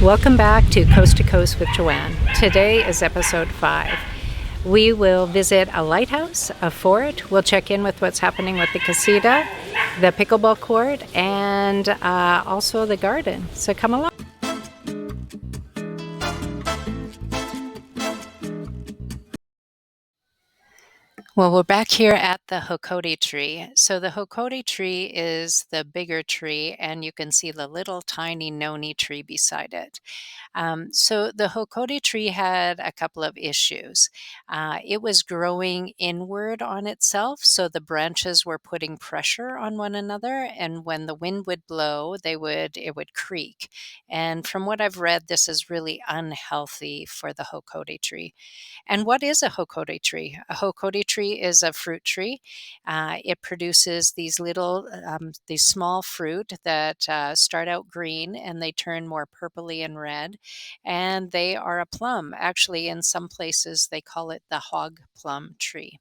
Welcome back to Coast with Joanne. Today is episode 5. We will visit a lighthouse, a fort. We'll check in with what's happening with the casita, the pickleball court, and also the garden. So come along. Well, we're back here at the Hokoti tree. So the Hokoti tree is the bigger tree, and you can see the little tiny noni tree beside it. So the Hokoti tree had a couple of issues. It was growing inward on itself, so the branches were putting pressure on one another, and when the wind would blow, it would creak. And from what I've read, this is really unhealthy for the Hokoti tree. And what is a Hokoti tree? A Hokoti tree is a fruit tree. It produces these small fruit that start out green and they turn more purpley and red. And they are a plum. Actually, in some places, they call it the hog plum tree.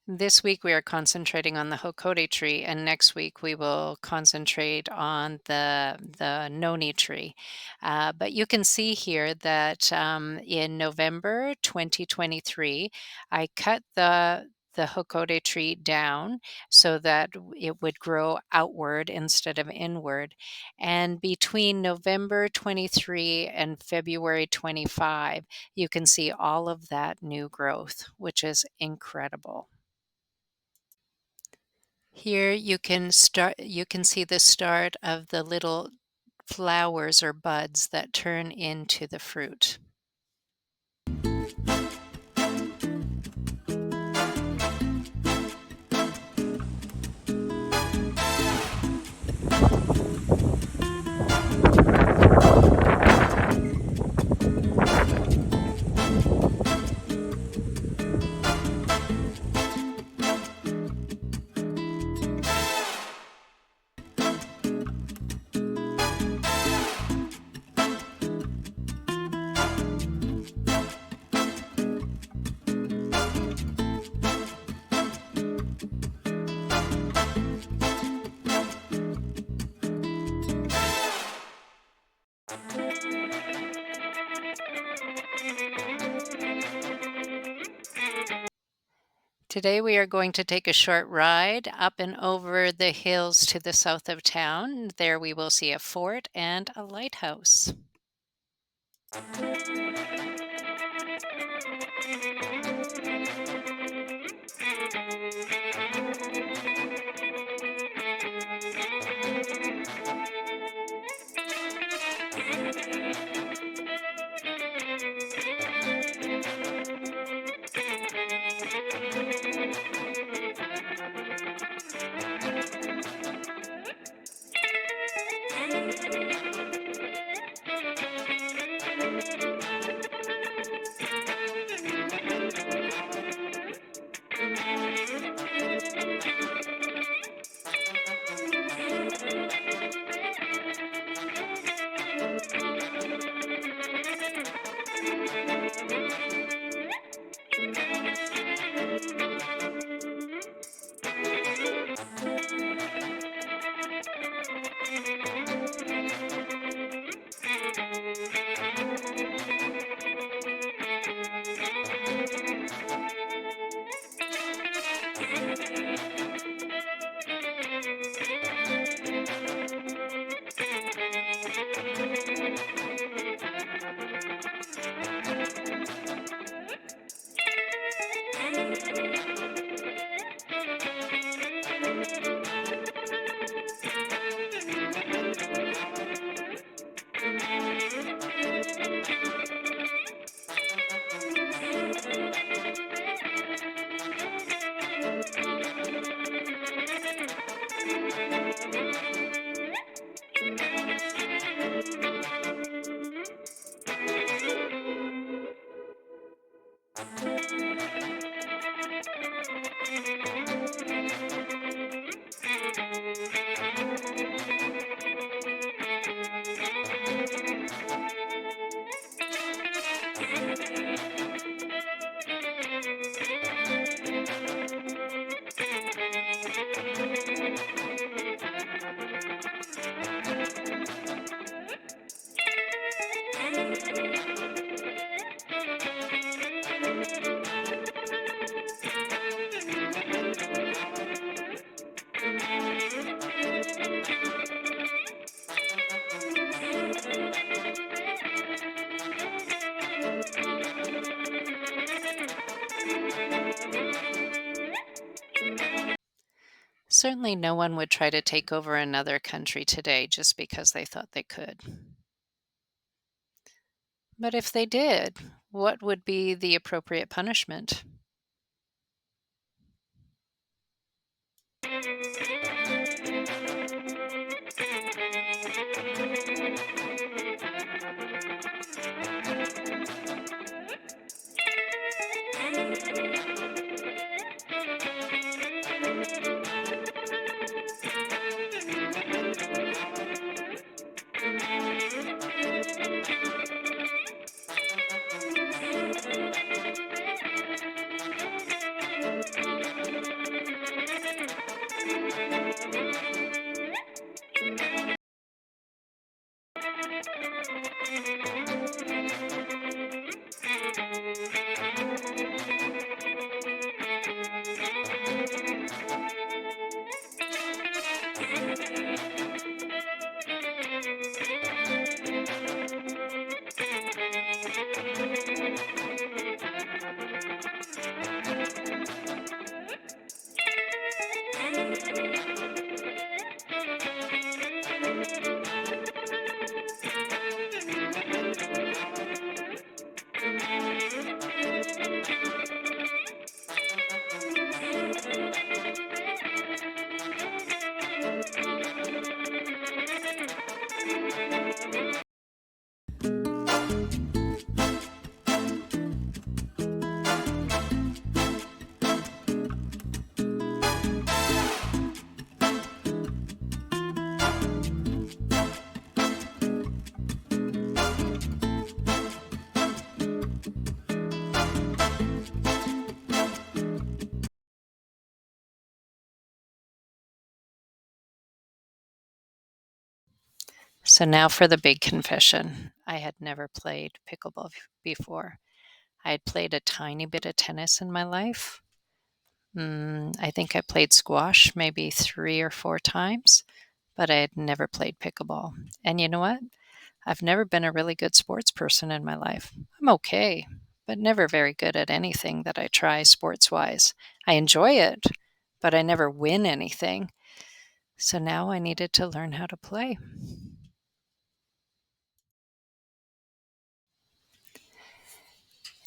This week we are concentrating on the Hokoti tree, and next week we will concentrate on the noni tree. But you can see here that in November 2023, I cut the Hokoti tree down so that it would grow outward instead of inward. And between November 23 and February 25, you can see all of that new growth, which is incredible. Here you can see the start of the little flowers or buds that turn into the fruit. Today we are going to take a short ride up and over the hills to the south of town. There we will see a fort and a lighthouse. Certainly, no one would try to take over another country today just because they thought they could. But if they did, what would be the appropriate punishment? So now for the big confession. I had never played pickleball before. I had played a tiny bit of tennis in my life. I think I played squash maybe 3 or 4 times, but I had never played pickleball. And you know what? I've never been a really good sports person in my life. I'm okay, but never very good at anything that I try sports wise. I enjoy it, but I never win anything. So now I needed to learn how to play.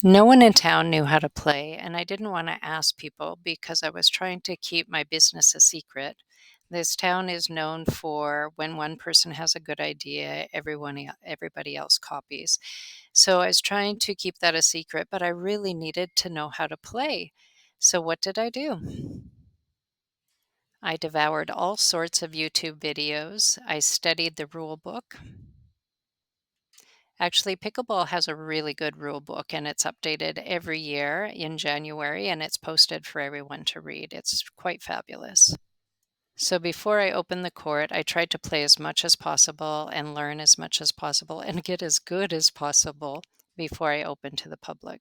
No one in town knew how to play, and I didn't want to ask people because I was trying to keep my business a secret. This town is known for when one person has a good idea, everybody else copies. So I was trying to keep that a secret, but I really needed to know how to play. So what did I do? I devoured all sorts of YouTube videos. I studied the rule book. Actually, Pickleball has a really good rule book and it's updated every year in January and it's posted for everyone to read. It's quite fabulous. So before I opened the court, I tried to play as much as possible and learn as much as possible and get as good as possible before I opened to the public.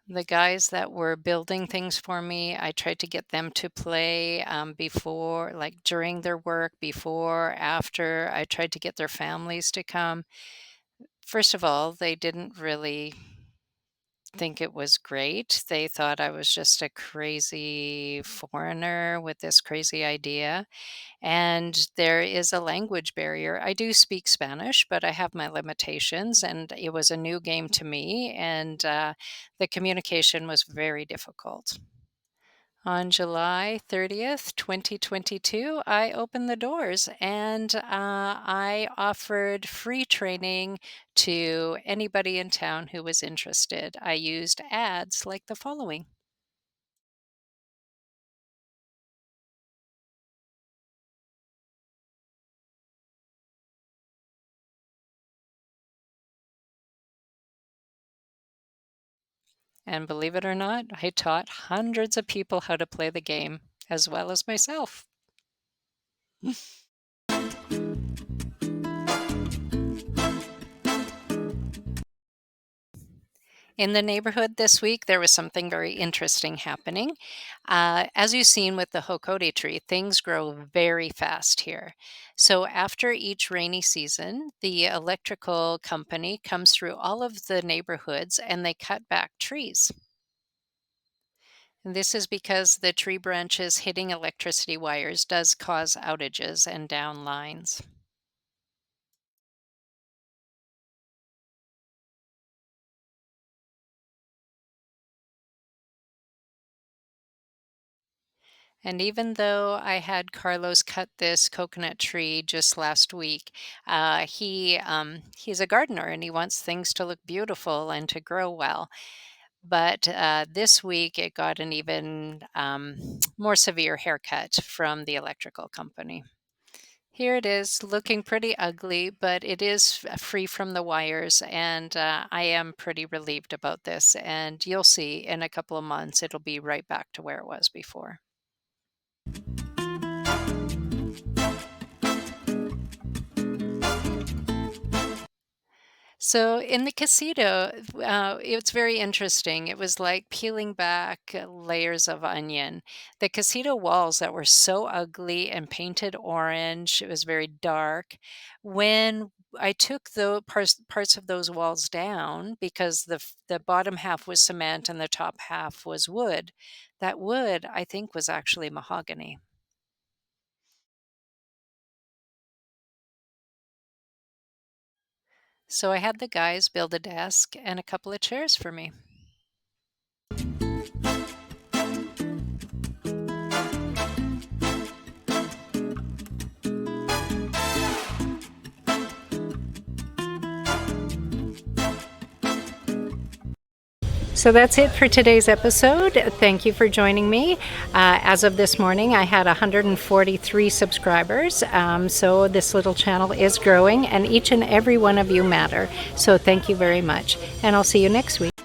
The guys that were building things for me, I tried to get them to play before, like during their work, before, after. I tried to get their families to come. First of all, they didn't really think it was great. They thought I was just a crazy foreigner with this crazy idea. And there is a language barrier. I do speak Spanish, but I have my limitations, and it was a new game to me, and the communication was very difficult. On July 30th, 2022, I opened the doors and I offered free training to anybody in town who was interested. I used ads like the following. And believe it or not, I taught hundreds of people how to play the game, as well as myself. In the neighborhood this week, there was something very interesting happening. As you've seen with the Hokoti tree, things grow very fast here. So after each rainy season, the electrical company comes through all of the neighborhoods and they cut back trees. This is because the tree branches hitting electricity wires does cause outages and down lines. And even though I had Carlos cut this coconut tree just last week, he's a gardener and he wants things to look beautiful and to grow well. But this week it got an even more severe haircut from the electrical company. Here it is, looking pretty ugly, but it is free from the wires, and I am pretty relieved about this. And you'll see in a couple of months, it'll be right back to where it was before. So in the casita, it's very interesting. It was like peeling back layers of onion. The casita walls that were so ugly and painted orange, it was very dark. When I took the parts of those walls down because the bottom half was cement and the top half was wood. That wood, I think, was actually mahogany. So I had the guys build a desk and a couple of chairs for me. So that's it for today's episode. Thank you for joining me. As of this morning, I had 143 subscribers. So this little channel is growing, and each and every one of you matter. So thank you very much. And I'll see you next week.